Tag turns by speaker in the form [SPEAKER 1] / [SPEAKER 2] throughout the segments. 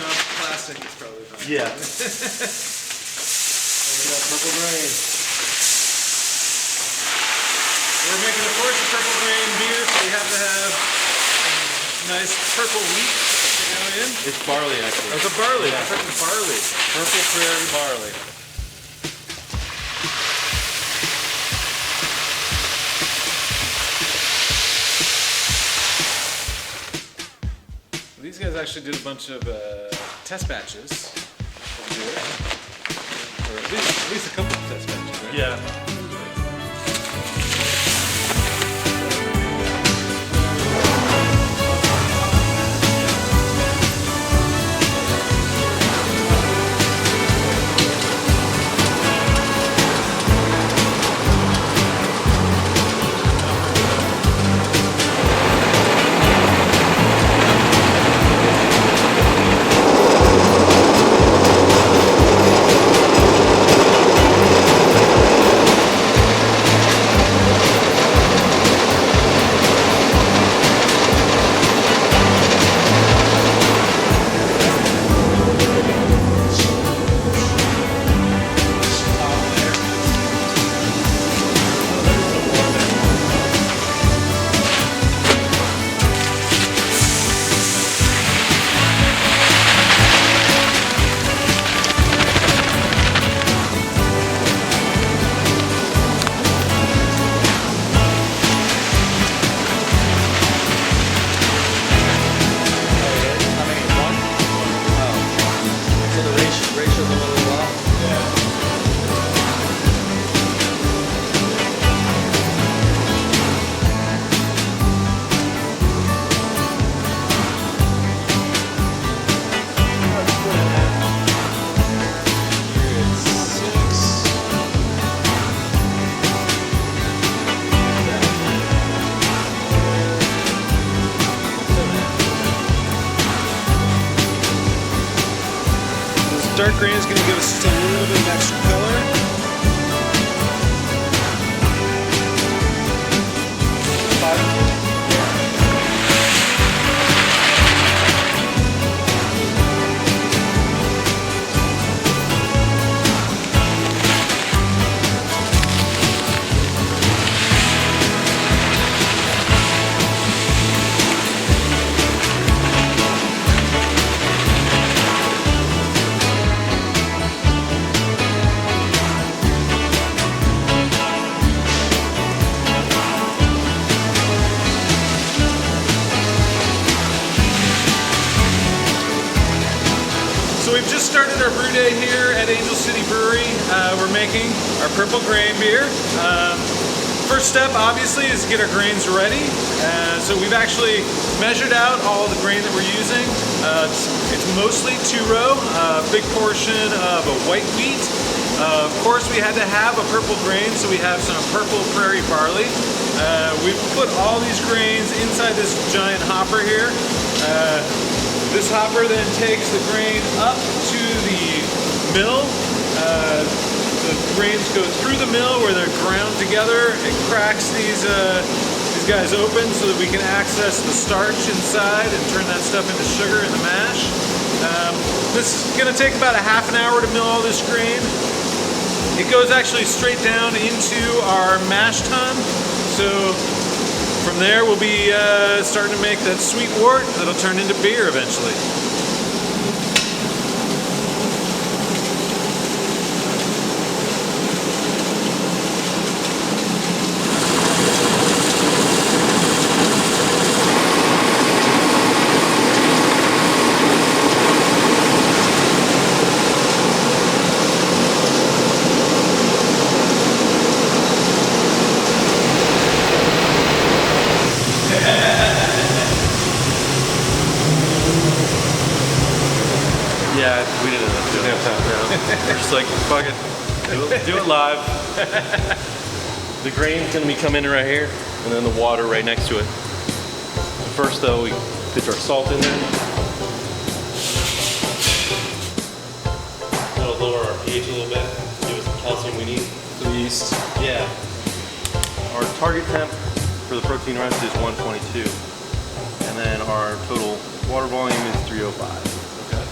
[SPEAKER 1] off plastic is probably fine.
[SPEAKER 2] Yeah. Look at that purple grain.
[SPEAKER 1] We're making, of course, a purple grain beer, so we have to have nice purple wheat to go in.
[SPEAKER 2] It's barley, actually.
[SPEAKER 1] Oh, it's a barley.
[SPEAKER 2] Yeah.
[SPEAKER 1] Purple barley.
[SPEAKER 2] Purple prairie barley.
[SPEAKER 1] These guys actually did a bunch of test batches of beer. Or at least a couple of test batches, right?
[SPEAKER 2] Yeah.
[SPEAKER 1] Dark green is going to give us just a little bit of extra color. So we've just started our brew day here at Angel City Brewery. We're making our purple grain beer. First step, obviously, is to get our grains ready. So we've actually measured out all the grain that we're using. It's mostly two-row, a big portion of a white wheat. Of course, we had to have a purple grain, so we have some purple prairie barley. We've put all these grains inside this giant hopper here. This hopper then takes the grain up to the mill. The grains go through the mill where they're ground together. It cracks these guys open so that we can access the starch inside and turn that stuff into sugar in the mash. This is going to take about a half an hour to mill all this grain. It goes actually straight down into our mash tun. So from there we'll be starting to make that sweet wort that'll turn into beer eventually.
[SPEAKER 2] Yeah, we didn't end up doing it. We're just like, fuck it, do it live. The grain's gonna be coming in right here, and then the water right next to it. First though, we pitch our salt in there. That'll lower our pH a little bit, give us the calcium we need.
[SPEAKER 1] For the yeast.
[SPEAKER 2] Yeah. Our target temp for the protein rest is 122. And then our total water volume is 305.
[SPEAKER 1] Okay.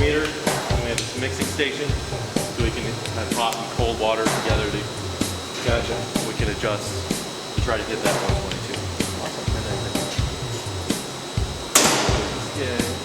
[SPEAKER 2] meter, and we have this mixing station, so we can have hot and cold water together.
[SPEAKER 1] Gotcha.
[SPEAKER 2] We can adjust to try to hit that 122. Awesome. And then, yeah.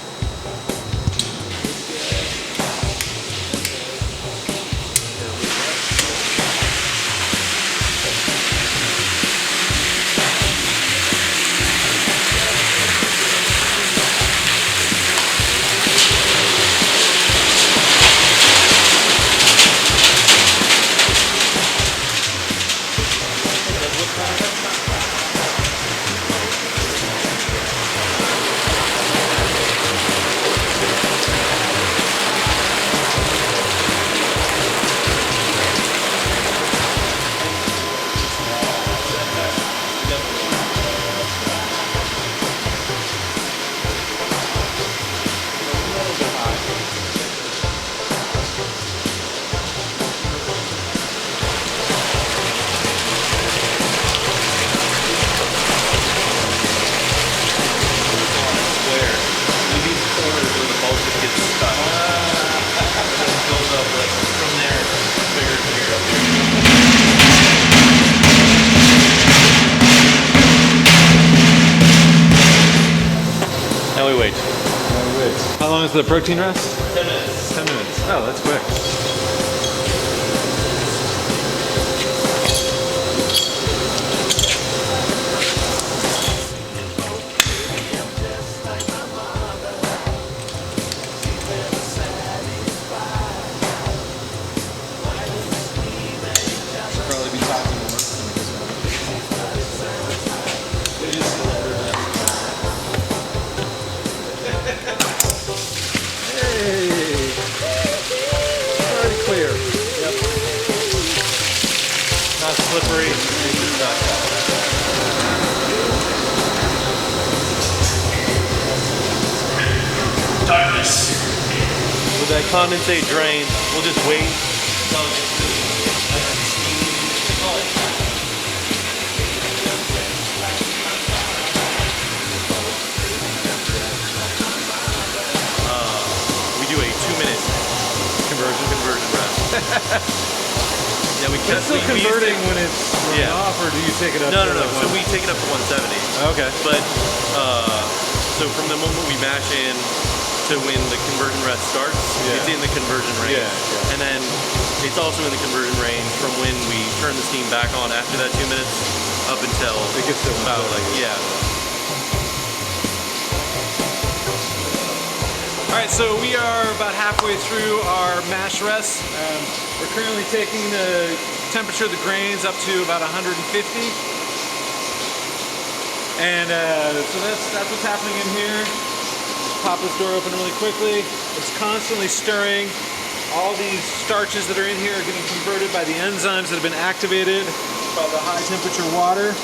[SPEAKER 2] Now we wait.
[SPEAKER 1] How long is the protein rest?
[SPEAKER 2] 10 minutes.
[SPEAKER 1] 10 minutes. Oh, that's quick.
[SPEAKER 3] Probably be talking more.
[SPEAKER 1] Already clear.
[SPEAKER 2] Yep. Not slippery.
[SPEAKER 3] Darkness.
[SPEAKER 2] With that condensate drain, we'll just wait until it gets really we do a 2-minute conversion rest. Yeah, we
[SPEAKER 1] It's still converting when it's running
[SPEAKER 2] Yeah.
[SPEAKER 1] off, or do you take it up?
[SPEAKER 2] No,
[SPEAKER 1] to
[SPEAKER 2] no, no.
[SPEAKER 1] like
[SPEAKER 2] So
[SPEAKER 1] one-
[SPEAKER 2] we take it up to 170.
[SPEAKER 1] Okay.
[SPEAKER 2] But so from the moment we mash in to when the conversion rest starts,
[SPEAKER 1] Yeah.
[SPEAKER 2] it's in the conversion range.
[SPEAKER 1] Yeah, yeah.
[SPEAKER 2] And then it's also in the conversion range from when we turn the steam back on after that 2 minutes up until
[SPEAKER 1] It gets to
[SPEAKER 2] about
[SPEAKER 1] 170.
[SPEAKER 2] yeah.
[SPEAKER 1] All right, so we are about halfway through our mash rest. We're currently taking the temperature of the grains up to about 150. And so that's what's happening in here. Just pop this door open really quickly. It's constantly stirring. All these starches that are in here are getting converted by the enzymes that have been activated by the high temperature water.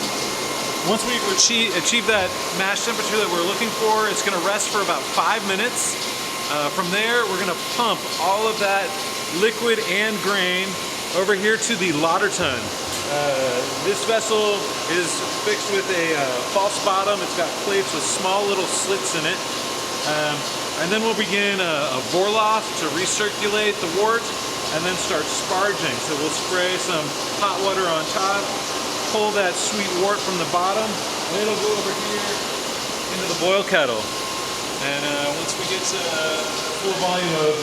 [SPEAKER 1] Once we've achieved that mash temperature that we're looking for, it's going to rest for about 5 minutes. From there, we're going to pump all of that liquid and grain over here to the lauter tun. This vessel is fixed with a false bottom. It's got plates with small little slits in it. And then we'll begin a vorloff to recirculate the wort and then start sparging. So we'll spray some hot water on top, pull that sweet wort from the bottom, and it'll go over here into the boil kettle. And once we get to full volume of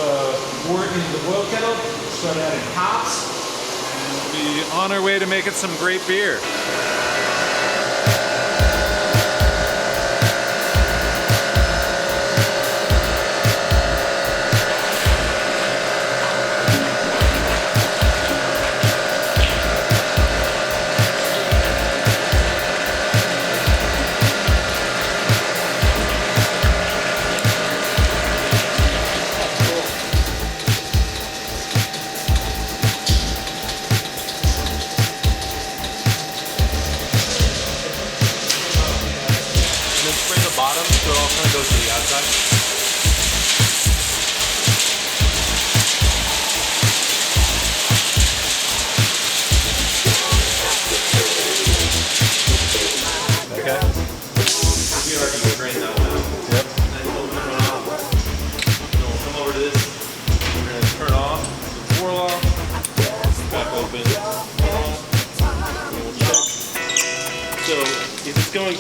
[SPEAKER 1] wort into the boil kettle, start adding hops, and we'll be on our way to making some great beer.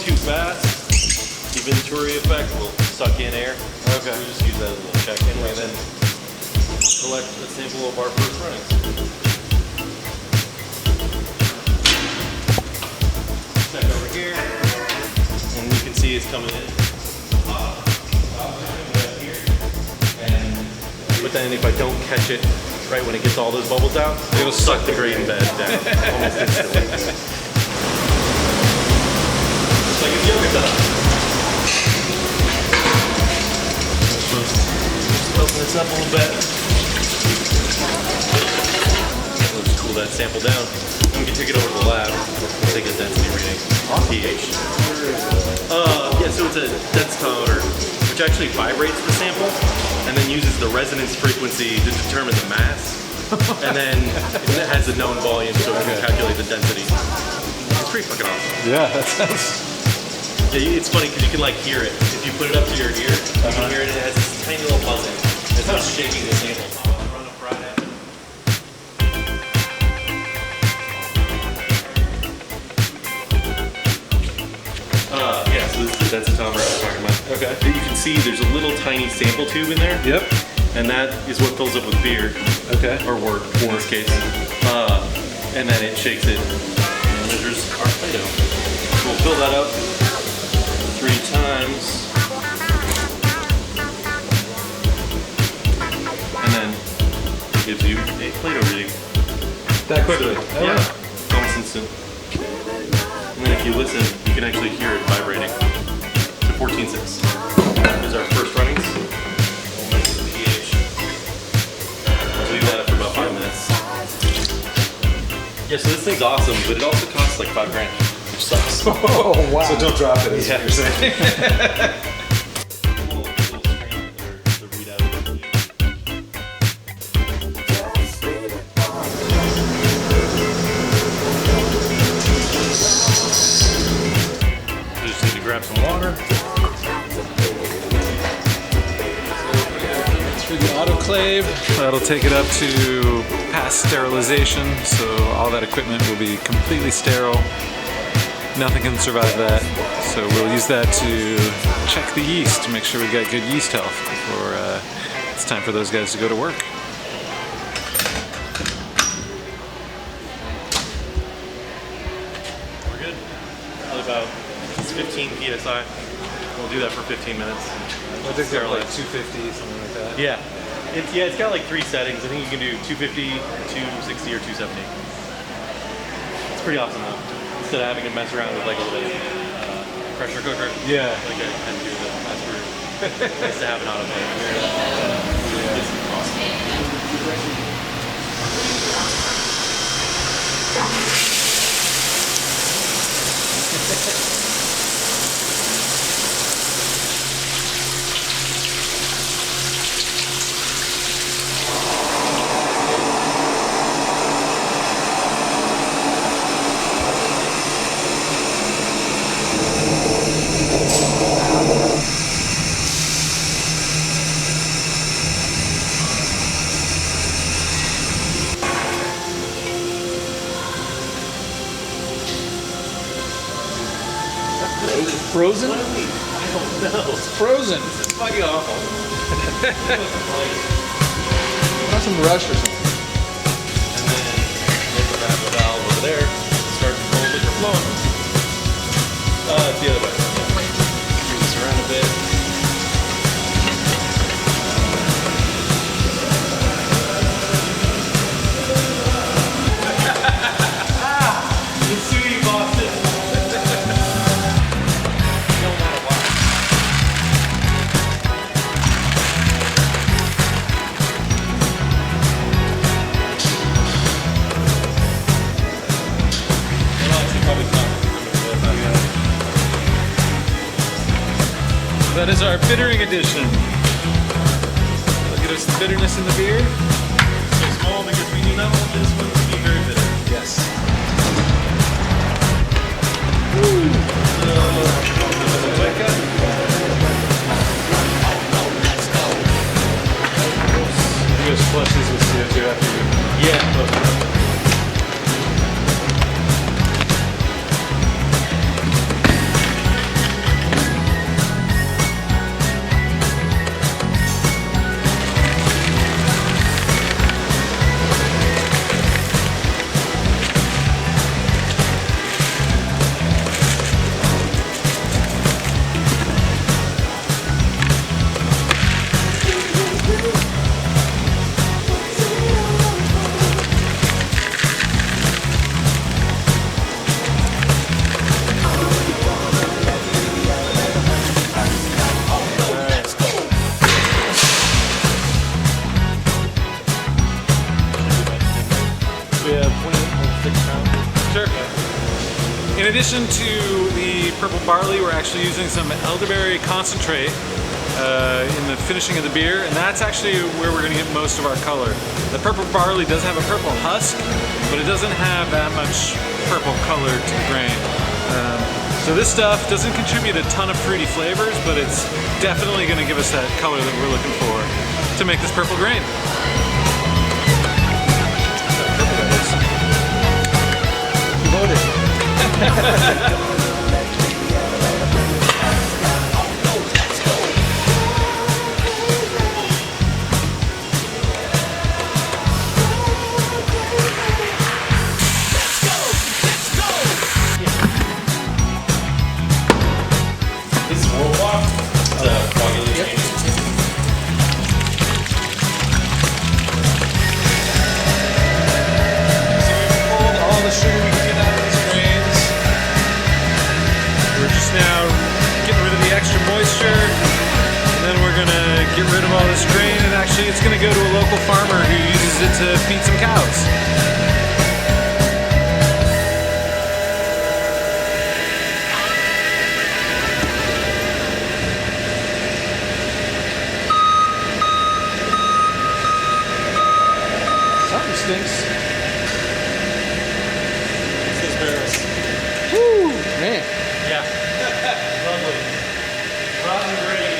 [SPEAKER 2] too fast, the Venturi effect will suck in air.
[SPEAKER 1] Okay.
[SPEAKER 2] We just use that as a little check anyway, then collect a sample of our first runnings. Check over here, and you can see it's coming in. But then if I don't catch it right when it gets all those bubbles out, it'll suck the grain bed down almost instantly. It's like a yogurt done. Just open this up a little bit. Let's cool that sample down. And we can take it over to the lab. We'll take a density reading on pH. Yeah, so it's a densitometer, which actually vibrates the sample and then uses the resonance frequency to determine the mass. And then it has a known volume, so it can calculate the density. It's pretty fucking awesome.
[SPEAKER 1] Yeah, that sounds.
[SPEAKER 2] Yeah, it's funny because you can like hear it. If you put it up to your ear, you can hear it. It has this tiny little buzzing. It's not shaking the sample. Run up right at it. Yeah, so this is the densitometer I was talking about.
[SPEAKER 1] Okay.
[SPEAKER 2] You can see there's a little tiny sample tube in there.
[SPEAKER 1] Yep.
[SPEAKER 2] And that is what fills up with beer.
[SPEAKER 1] Okay.
[SPEAKER 2] Or wort in this case. And then it shakes it and measures our Play-Doh. So we'll fill that up 3 times. And then it gives you a Play-Doh reading.
[SPEAKER 1] That quickly?
[SPEAKER 2] So, yeah, almost instant. And then if you listen, you can actually hear it vibrating. So 14.6 is our first runnings. We'll measure the pH. We'll leave that up for about 5 minutes. Yeah, so this thing's awesome, but it also costs like $5 grand, which sucks.
[SPEAKER 1] Oh, wow. So don't drop it, is what you're saying.
[SPEAKER 2] The readout. Just need to grab some water.
[SPEAKER 1] For the autoclave, that'll take it up to past sterilization, so all that equipment will be completely sterile. Nothing can survive that, so we'll use that to check the yeast to make sure we've got good yeast health before it's time for those guys to go to work.
[SPEAKER 2] We're good. About 15 psi. We'll do that for 15 minutes.
[SPEAKER 1] I think they're like 250, something like that.
[SPEAKER 2] Yeah. It's got like 3 settings. I think you can do 250, 260, or 270. It's pretty awesome though. Instead of having to mess around with like a little pressure cooker.
[SPEAKER 1] Yeah.
[SPEAKER 2] Like I tend to do the fast food. Nice to have an autoclave. It's awesome.
[SPEAKER 1] Frozen?
[SPEAKER 2] I don't know.
[SPEAKER 1] It's frozen.
[SPEAKER 2] This is fucking awful.
[SPEAKER 1] Want some rush or something?
[SPEAKER 2] And then we'll grab the valve over there and start controlling liquor flowing. It's the other way. Move this around a bit. It's sweet, Boston. No matter what.
[SPEAKER 1] That is our bittering edition. Look at us, the bitterness in the beer.
[SPEAKER 2] So small because we do not want this one to be very bitter.
[SPEAKER 1] Yes. You just flush these with CO2 after you.
[SPEAKER 2] Yeah.
[SPEAKER 1] addition to the purple barley, we're actually using some elderberry concentrate in the finishing of the beer, and that's actually where we're going to get most of our color. The purple barley does have a purple husk, but it doesn't have that much purple color to the grain. So this stuff doesn't contribute a ton of fruity flavors, but it's definitely going to give us that color that we're looking for to make this purple grain. Get rid of all this grain, and actually it's going to go to a local farmer who uses it to feed some cows. Something stinks.
[SPEAKER 2] It's those barrels.
[SPEAKER 1] Woo! Man.
[SPEAKER 2] Yeah. Lovely. Rotten grain.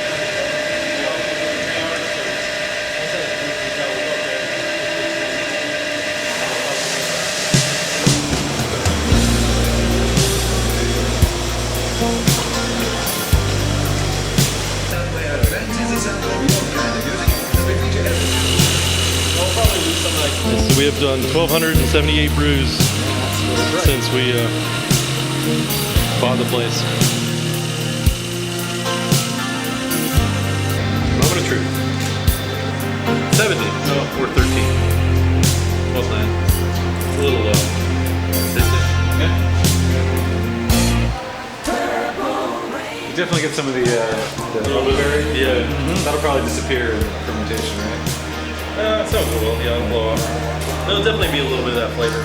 [SPEAKER 2] So we have done 1,278 brews since we bought the place. Moment of truth. 70. No, we're 13. Well done. It's a little low.
[SPEAKER 1] Yeah. You definitely get some of the elderberry.
[SPEAKER 2] Yeah.
[SPEAKER 1] That'll probably disappear in fermentation, right?
[SPEAKER 2] Some will, yeah, it'll blow off. There'll definitely be a little bit of that flavor.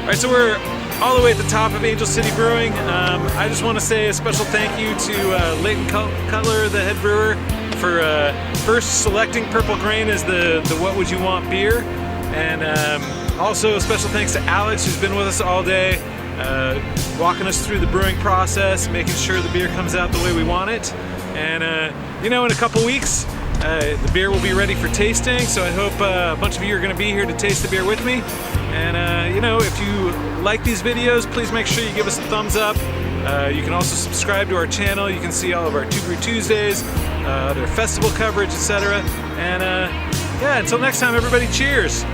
[SPEAKER 1] All right, so we're all the way at the top of Angel City Brewing. I just want to say a special thank you to Leighton Cutler, the head brewer, for first selecting Purple Grain as the What Would You Want beer. And also a special thanks to Alex, who's been with us all day, walking us through the brewing process, making sure the beer comes out the way we want it. And you know, in a couple weeks, the beer will be ready for tasting, so I hope a bunch of you are going to be here to taste the beer with me. And you know, if you like these videos, please make sure you give us a thumbs up. You can also subscribe to our channel. You can see all of our Two Brew Tuesdays, their festival coverage, etc. And yeah, until next time, everybody, cheers!